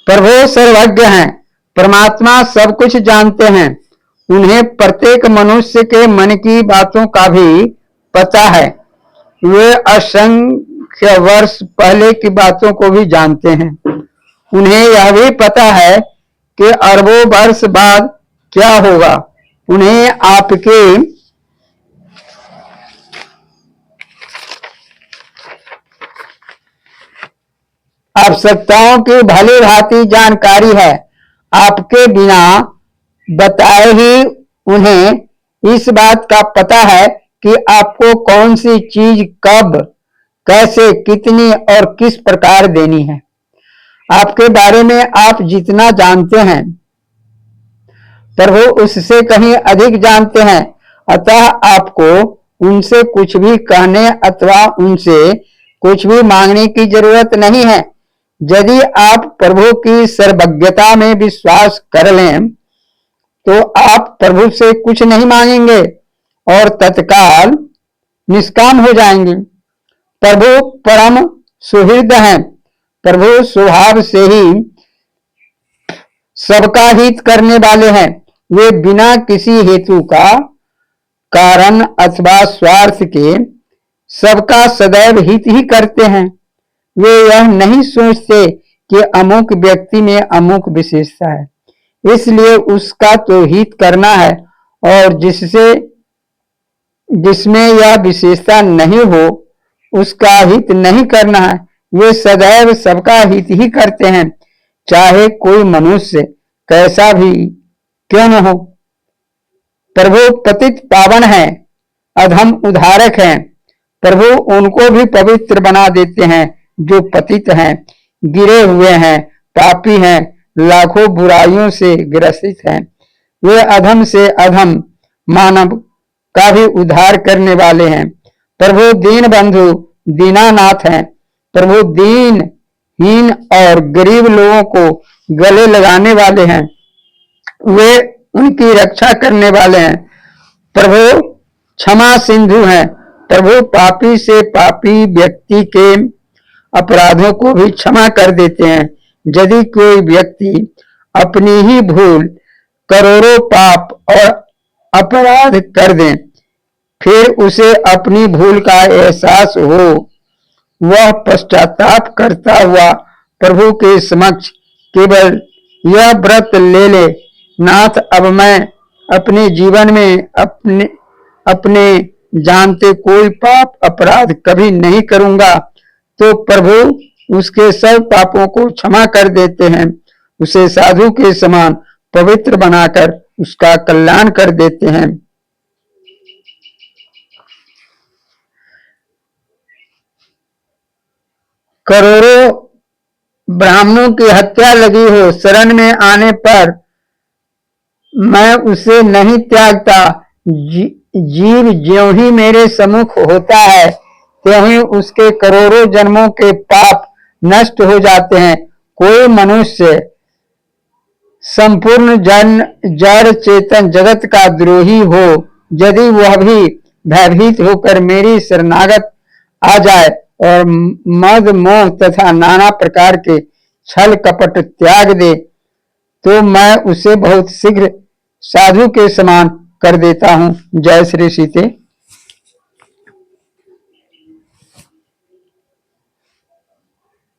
प्रभु सर्वज्ञ हैं, परमात्मा सब कुछ जानते हैं। उन्हें प्रत्येक मनुष्य के मन की बातों का भी पता है। वे असंख्य वर्ष पहले की बातों को भी जानते हैं। उन्हें यह भी पता है कि अरबों वर्ष बाद क्या होगा। उन्हें आपके आवश्यकताओं की भली भांति जानकारी है। आपके बिना बताए ही उन्हें इस बात का पता है कि आपको कौन सी चीज कब, कैसे, कितनी और किस प्रकार देनी है। आपके बारे में आप जितना जानते हैं, प्रभु उससे कहीं अधिक जानते हैं। अतः आपको उनसे कुछ भी कहने अथवा उनसे कुछ भी मांगने की जरूरत नहीं है। यदि आप प्रभु की सर्वज्ञता में विश्वास कर लें तो आप प्रभु से कुछ नहीं मांगेंगे और तत्काल निष्काम हो जाएंगे। प्रभु परम सुहृद हैं। प्रभु स्वभाव से ही सबका हित करने वाले हैं। वे बिना किसी हेतु का, कारण अथवा स्वार्थ के सबका सदैव हित ही करते हैं। वे यह नहीं सोचते कि अमुक व्यक्ति में अमुक विशेषता है, इसलिए उसका तो हित करना है, और जिसमें यह विशेषता नहीं हो उसका हित नहीं करना है। वे सदैव सबका हित ही करते हैं, चाहे कोई मनुष्य कैसा भी क्यों न हो। प्रभु पतित पावन है, अधम उद्धारक हैं। प्रभु उनको भी पवित्र बना देते हैं जो पतित हैं, गिरे हुए हैं, पापी हैं, लाखों बुराइयों से ग्रसित हैं। वे अधम से अधम मानव का भी उद्धार करने वाले हैं। प्रभु दीन बंधु दीनानाथ हैं। प्रभु दीन हीन और गरीब लोगों को गले लगाने वाले हैं। वे उनकी रक्षा करने वाले हैं। प्रभु क्षमा सिंधु हैं। प्रभु पापी से पापी व्यक्ति के अपराधों को भी क्षमा कर देते हैं। यदि कोई व्यक्ति अपनी ही भूल, करोड़ों पाप और अपराध कर दे, फिर उसे अपनी भूल का एहसास हो, वह पश्चाताप करता हुआ प्रभु के समक्ष केवल यह व्रत ले ले, नाथ अब मैं अपने जीवन में अपने जानते कोई पाप अपराध कभी नहीं करूंगा, तो प्रभु उसके सब पापों को क्षमा कर देते हैं। उसे साधु के समान पवित्र बनाकर उसका कल्याण कर देते हैं। करोड़ों ब्राह्मणों की हत्या लगी हो, शरण में आने पर मैं उसे नहीं त्यागता। जीव ज्यों ही मेरे सम्मुख होता है त्यों ही उसके करोड़ों जन्मों के पाप नष्ट हो जाते हैं। कोई मनुष्य संपूर्ण जड़ चेतन जगत का द्रोही हो, यदि वह भी भयभीत होकर मेरी शरणागत आ जाए और मद मोह तथा नाना प्रकार के छल कपट त्याग दे, तो मैं उसे बहुत शीघ्र साधु के समान कर देता हूँ। जय श्री सीते।